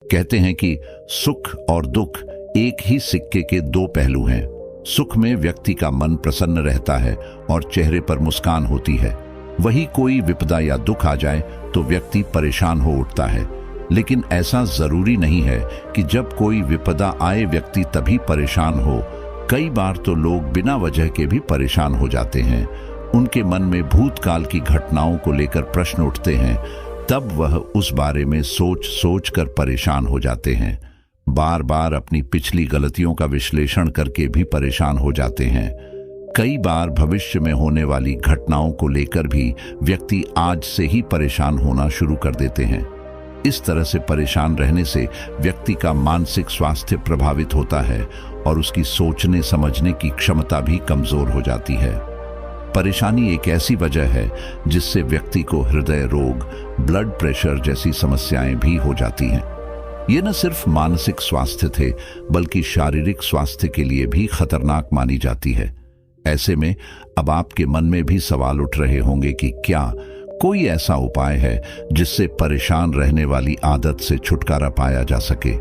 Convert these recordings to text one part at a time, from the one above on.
कहते हैं कि सुख और दुख एक ही सिक्के के दो पहलू हैं। सुख में व्यक्ति का मन प्रसन्न रहता है और चेहरे पर मुस्कान होती है। वही कोई विपदा या दुख आ जाए तो व्यक्ति परेशान हो उठता है। लेकिन ऐसा जरूरी नहीं है कि जब कोई विपदा आए व्यक्ति तभी परेशान हो। कई बार तो लोग बिना वजह के भी परेशान हो जाते हैं। उनके मन में भूतकाल की घटनाओं को लेकर प्रश्न उठते हैं, तब वह उस बारे में सोच सोच कर परेशान हो जाते हैं। बार बार अपनी पिछली गलतियों का विश्लेषण करके भी परेशान हो जाते हैं। कई बार भविष्य में होने वाली घटनाओं को लेकर भी व्यक्ति आज से ही परेशान होना शुरू कर देते हैं। इस तरह से परेशान रहने से व्यक्ति का मानसिक स्वास्थ्य प्रभावित होता है और उसकी सोचने समझने की क्षमता भी कमजोर हो जाती है। परेशानी एक ऐसी वजह है जिससे व्यक्ति को हृदय रोग, ब्लड प्रेशर जैसी समस्याएं भी हो जाती हैं। ये न सिर्फ मानसिक स्वास्थ्य थे बल्कि शारीरिक स्वास्थ्य के लिए भी खतरनाक मानी जाती है। ऐसे में अब आपके मन में भी सवाल उठ रहे होंगे कि क्या कोई ऐसा उपाय है जिससे परेशान रहने वाली आदत से छुटकारा पाया जा सके।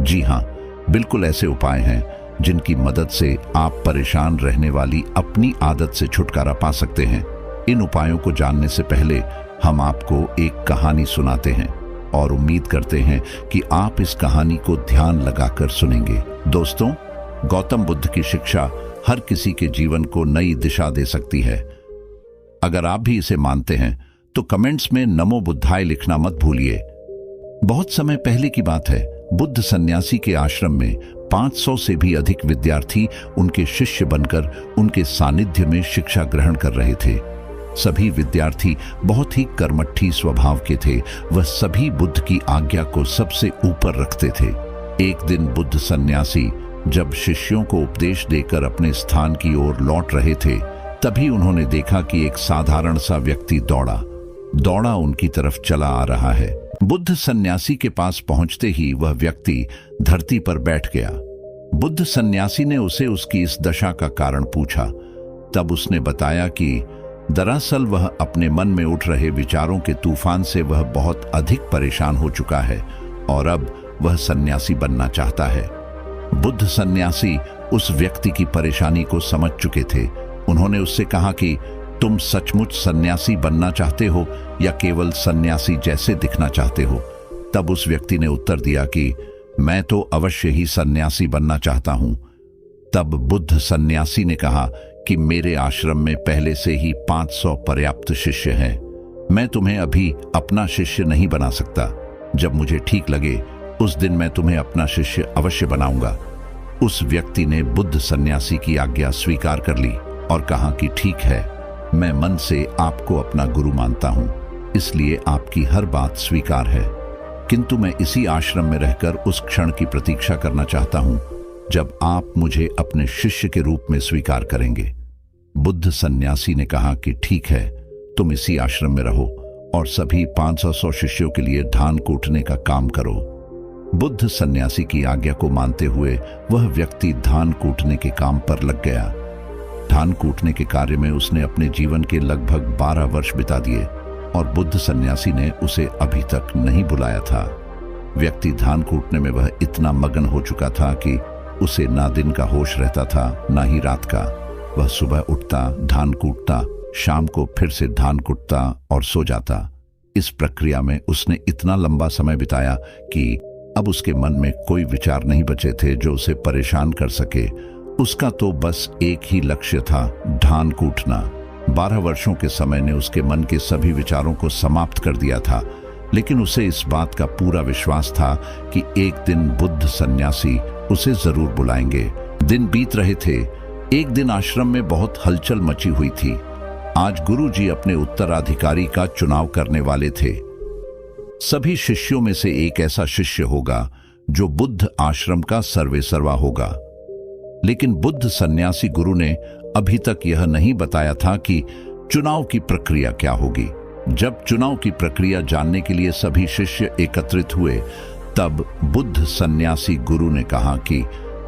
जी हाँ, बिल्कुल ऐसे उपाय हैं जिनकी मदद से आप परेशान रहने वाली अपनी आदत से छुटकारा पा सकते हैं। इन उपायों को जानने से पहले हम आपको एक कहानी सुनाते हैं और उम्मीद करते हैं कि आप इस कहानी को ध्यान लगाकर सुनेंगे। दोस्तों, गौतम बुद्ध की शिक्षा हर किसी के जीवन को नई दिशा दे सकती है। अगर आप भी इसे मानते हैं तो कमेंट्स में नमो बुद्धाय लिखना मत भूलिए। बहुत समय पहले की बात है, बुद्ध सन्यासी के आश्रम में 500 से भी अधिक विद्यार्थी उनके शिष्य बनकर उनके सानिध्य में शिक्षा ग्रहण कर रहे थे। सभी विद्यार्थी बहुत ही कर्मठी स्वभाव के थे। वह सभी बुद्ध की आज्ञा को सबसे ऊपर रखते थे। एक दिन बुद्ध सन्यासी जब शिष्यों को उपदेश देकर अपने स्थान की ओर लौट रहे थे, तभी उन्होंने देखा कि एक साधारण सा व्यक्ति दौड़ा उनकी तरफ चला आ रहा है। बुद्ध सन्यासी के पास पहुंचते ही वह व्यक्ति धरती पर बैठ गया। बुद्ध सन्यासी ने उसे उसकी इस दशा का कारण पूछा। तब उसने बताया कि दरअसल वह अपने मन में उठ रहे विचारों के तूफान से वह बहुत अधिक परेशान हो चुका है और अब वह सन्यासी बनना चाहता है। बुद्ध सन्यासी उस व्यक्ति की परेशानी को समझ चुके थे। उन्होंने उससे कहा कि तुम सचमुच सन्यासी बनना चाहते हो या केवल सन्यासी जैसे दिखना चाहते हो? तब उस व्यक्ति ने उत्तर दिया कि मैं तो अवश्य ही सन्यासी बनना चाहता हूं। तब बुद्ध सन्यासी ने कहा कि मेरे आश्रम में पहले से ही 500 पर्याप्त शिष्य हैं। मैं तुम्हें अभी अपना शिष्य नहीं बना सकता। जब मुझे ठीक लगे उस दिन मैं तुम्हें अपना शिष्य अवश्य बनाऊंगा। उस व्यक्ति ने बुद्ध सन्यासी की आज्ञा स्वीकार कर ली और कहा कि ठीक है, मैं मन से आपको अपना गुरु मानता हूं, इसलिए आपकी हर बात स्वीकार है। किंतु मैं इसी आश्रम में रहकर उस क्षण की प्रतीक्षा करना चाहता हूं जब आप मुझे अपने शिष्य के रूप में स्वीकार करेंगे। बुद्ध सन्यासी ने कहा कि ठीक है, तुम इसी आश्रम में रहो और सभी 500 शिष्यों के लिए धान कूटने का काम करो। बुद्ध सन्यासी की आज्ञा को मानते हुए वह व्यक्ति धान कूटने के काम पर लग गया। धान कूटने के कार्य में उसने अपने जीवन के लगभग 12 वर्ष बिता दिए और बुद्ध सन्यासी ने उसे अभी तक नहीं बुलाया था। व्यक्ति धान कूटने में वह इतना मगन हो चुका था कि उसे ना दिन का होश रहता था ना ही रात का। वह सुबह उठता, धान कूटता, शाम को फिर से धान कूटता और सो जाता। इस प्रक्रिया में उसने इतना लंबा समय बिताया कि अब उसके मन में कोई विचार नहीं बचे थे जो उसे परेशान कर सके। उसका तो बस एक ही लक्ष्य था, धान कूटना। 12 वर्षों के समय ने उसके मन के सभी विचारों को समाप्त कर दिया था, लेकिन उसे इस बात का पूरा विश्वास था कि एक दिन बुद्ध सन्यासी उसे जरूर बुलाएंगे। दिन बीत रहे थे। एक दिन आश्रम में बहुत हलचल मची हुई थी। आज गुरुजी अपने उत्तराधिकारी का चुनाव करने वाले थे। सभी शिष्यों में से एक ऐसा शिष्य होगा जो बुद्ध आश्रम का सर्वेसर्वा होगा। लेकिन बुद्ध सन्यासी गुरु ने अभी तक यह नहीं बताया था कि चुनाव की प्रक्रिया क्या होगी। जब चुनाव की प्रक्रिया जानने के लिए सभी शिष्य एकत्रित हुए, तब बुद्ध सन्यासी गुरु ने कहा कि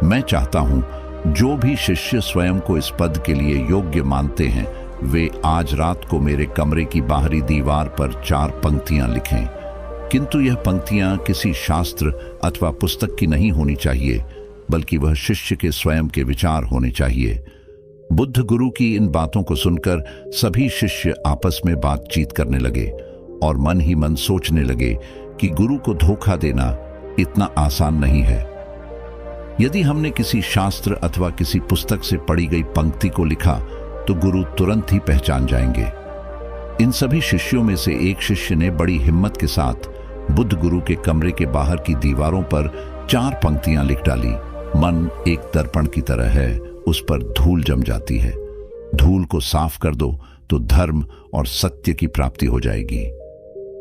मैं चाहता हूं जो भी शिष्य स्वयं को इस पद के लिए योग्य मानते हैं, वे आज रात को मेरे कमरे की बाहरी दीवार पर 4 पंक्तियां लिखें। किंतु यह पंक्तियां किसी शास्त्र अथवा पुस्तक की नहीं होनी चाहिए, बल्कि वह शिष्य के स्वयं के विचार होने चाहिए। बुद्ध गुरु की इन बातों को सुनकर सभी शिष्य आपस में बातचीत करने लगे और मन ही मन सोचने लगे कि गुरु को धोखा देना इतना आसान नहीं है। यदि हमने किसी शास्त्र अथवा किसी पुस्तक से पढ़ी गई पंक्ति को लिखा तो गुरु तुरंत ही पहचान जाएंगे। इन सभी शिष्यों में से एक शिष्य ने बड़ी हिम्मत के साथ बुद्ध गुरु के कमरे के बाहर की दीवारों पर 4 पंक्तियां लिख डाली। मन एक दर्पण की तरह है, उस पर धूल जम जाती है। धूल को साफ कर दो तो धर्म और सत्य की प्राप्ति हो जाएगी।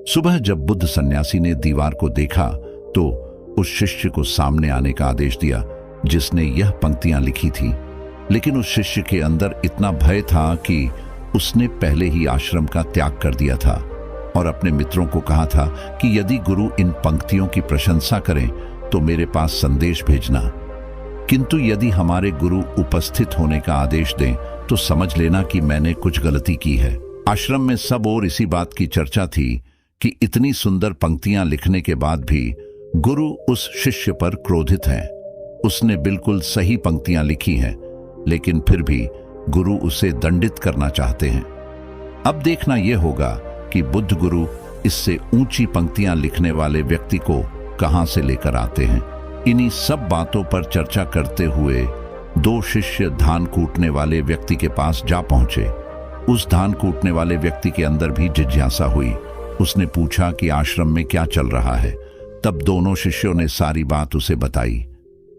सुबह जब बुद्ध सन्यासी ने दीवार को देखा तो उस शिष्य को सामने आने का आदेश दिया जिसने यह पंक्तियां लिखी थी। लेकिन उस शिष्य के अंदर इतना भय था कि उसने पहले ही आश्रम का त्याग कर दिया था और अपने मित्रों को कहा था कि यदि गुरु इन पंक्तियों की प्रशंसा करें तो मेरे पास संदेश भेजना, किंतु यदि हमारे गुरु उपस्थित होने का आदेश दें तो समझ लेना कि मैंने कुछ गलती की है। आश्रम में सब और इसी बात की चर्चा थी कि इतनी सुंदर पंक्तियां लिखने के बाद भी गुरु उस शिष्य पर क्रोधित हैं। उसने बिल्कुल सही पंक्तियां लिखी हैं, लेकिन फिर भी गुरु उसे दंडित करना चाहते हैं। अब देखना यह होगा कि बुद्ध गुरु इससे ऊंची पंक्तियां लिखने वाले व्यक्ति को कहां से लेकर आते हैं। इन्हीं सब बातों पर चर्चा करते हुए 2 शिष्य धान कूटने वाले व्यक्ति के पास जा पहुंचे। उस धान कूटने वाले व्यक्ति के अंदर भी जिज्ञासा हुई। उसने पूछा कि आश्रम में क्या चल रहा है। तब दोनों शिष्यों ने सारी बात उसे बताई।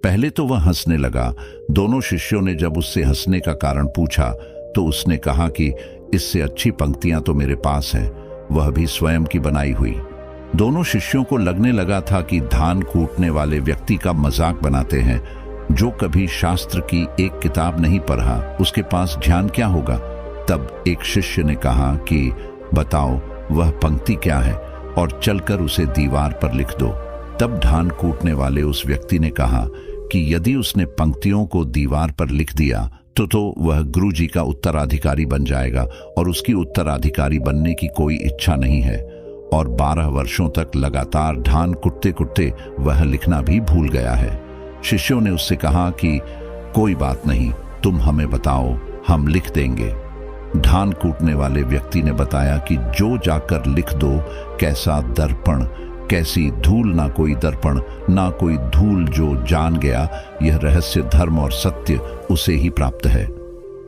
पहले तो वह हंसने लगा। दोनों शिष्यों ने जब उससे हंसने का कारण पूछा तो उसने कहा कि इससे अच्छी पंक्तियां तो मेरे पास हैं, वह भी स्वयं की बनाई हुई। दोनों शिष्यों को लगने लगा था कि धान कूटने वाले व्यक्ति का मजाक बनाते हैं। जो कभी शास्त्र की एक किताब नहीं पढ़ा, उसके पास ज्ञान क्या होगा। तब एक शिष्य ने कहा कि बताओ वह पंक्ति क्या है और चलकर उसे दीवार पर लिख दो। तब धान कूटने वाले उस व्यक्ति ने कहा कि यदि उसने पंक्तियों को दीवार पर लिख दिया तो वह गुरु जी का उत्तराधिकारी बन जाएगा और उसकी उत्तराधिकारी बनने की कोई इच्छा नहीं है। और 12 वर्षों तक लगातार धान कुटते कुटते वह लिखना भी भूल गया है। शिष्यों ने उससे कहा कि कोई बात नहीं, तुम हमें बताओ, हम लिख देंगे। धान कूटने वाले व्यक्ति ने बताया कि जो जाकर लिख दो, कैसा दर्पण, कैसी धूल, ना कोई दर्पण ना कोई धूल, जो जान गया यह रहस्य धर्म और सत्य उसे ही प्राप्त है।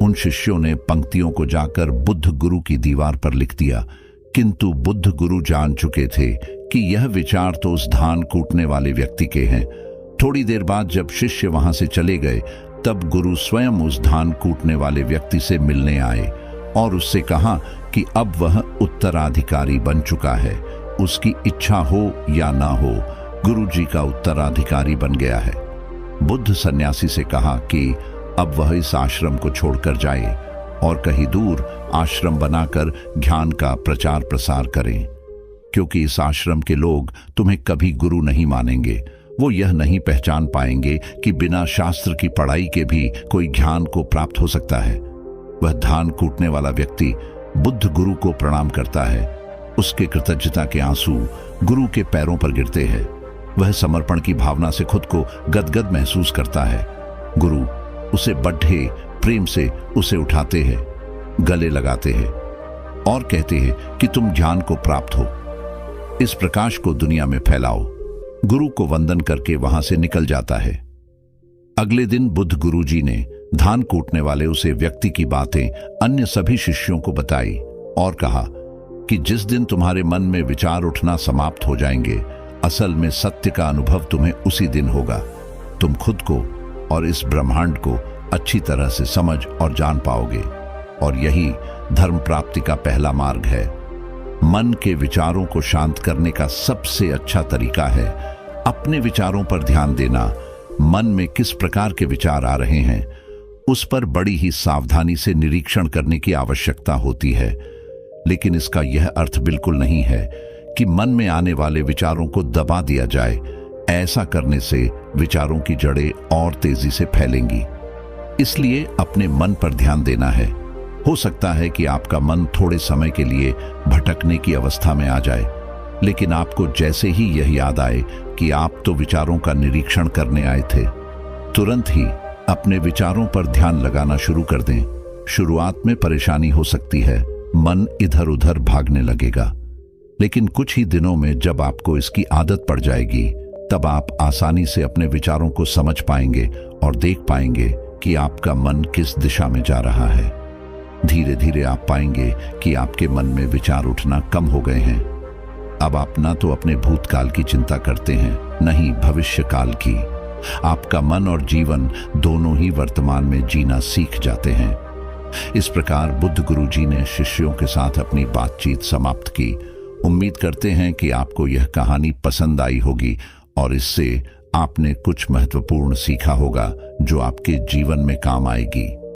उन शिष्यों ने पंक्तियों को जाकर बुद्ध गुरु की दीवार पर लिख दिया, किंतु बुद्ध गुरु जान चुके थे कि यह विचार तो उस धान कूटने वाले व्यक्ति के हैं। थोड़ी देर बाद जब शिष्य वहां से चले गए तब गुरु स्वयं उस धान कूटने वाले व्यक्ति से मिलने आए और उससे कहा कि अब वह उत्तराधिकारी बन चुका है। उसकी इच्छा हो या ना हो, गुरु जी का उत्तराधिकारी बन गया है। बुद्ध सन्यासी से कहा कि अब वह इस आश्रम को छोड़कर जाए और कहीं दूर आश्रम बनाकर ज्ञान का प्रचार प्रसार करें, क्योंकि इस आश्रम के लोग तुम्हें कभी गुरु नहीं मानेंगे। वो यह नहीं पहचान पाएंगे कि बिना शास्त्र की पढ़ाई के भी कोई ज्ञान को प्राप्त हो सकता है। वह धान कूटने वाला व्यक्ति बुद्ध गुरु को प्रणाम करता है। उसके कृतज्ञता के आंसू गुरु के पैरों पर गिरते हैं। वह समर्पण की भावना से खुद को गदगद महसूस करता है। गुरु उसे बड़े प्रेम से उसे उठाते हैं, गले लगाते हैं और कहते हैं कि तुम ज्ञान को प्राप्त हो, इस प्रकाश को दुनिया में फैलाओ। गुरु को वंदन करके वहां से निकल जाता है। अगले दिन बुद्ध गुरु जी ने धान कूटने वाले उसे व्यक्ति की बातें अन्य सभी शिष्यों को बताई और कहा कि जिस दिन तुम्हारे मन में विचार उठना समाप्त हो जाएंगे, असल में सत्य का अनुभव तुम्हें उसी दिन होगा। तुम खुद को और इस ब्रह्मांड को अच्छी तरह से समझ और जान पाओगे और यही धर्म प्राप्ति का पहला मार्ग है। मन के विचारों को शांत करने का सबसे अच्छा तरीका है अपने विचारों पर ध्यान देना। मन में किस प्रकार के विचार आ रहे हैं, उस पर बड़ी ही सावधानी से निरीक्षण करने की आवश्यकता होती है। लेकिन इसका यह अर्थ बिल्कुल नहीं है कि मन में आने वाले विचारों को दबा दिया जाए। ऐसा करने से विचारों की जड़ें और तेजी से फैलेंगी। इसलिए अपने मन पर ध्यान देना है। हो सकता है कि आपका मन थोड़े समय के लिए भटकने की अवस्था में आ जाए, लेकिन आपको जैसे ही यह याद आए कि आप तो विचारों का निरीक्षण करने आए थे, तुरंत ही अपने विचारों पर ध्यान लगाना शुरू कर दें। शुरुआत में परेशानी हो सकती है, मन इधर उधर भागने लगेगा, लेकिन कुछ ही दिनों में जब आपको इसकी आदत पड़ जाएगी, तब आप आसानी से अपने विचारों को समझ पाएंगे और देख पाएंगे कि आपका मन किस दिशा में जा रहा है। धीरे धीरे आप पाएंगे कि आपके मन में विचार उठना कम हो गए हैं। अब आप ना तो अपने भूतकाल की चिंता करते हैं, न ही भविष्य काल की। आपका मन और जीवन दोनों ही वर्तमान में जीना सीख जाते हैं। इस प्रकार बुद्ध गुरु जी ने शिष्यों के साथ अपनी बातचीत समाप्त की। उम्मीद करते हैं कि आपको यह कहानी पसंद आई होगी और इससे आपने कुछ महत्वपूर्ण सीखा होगा जो आपके जीवन में काम आएगी।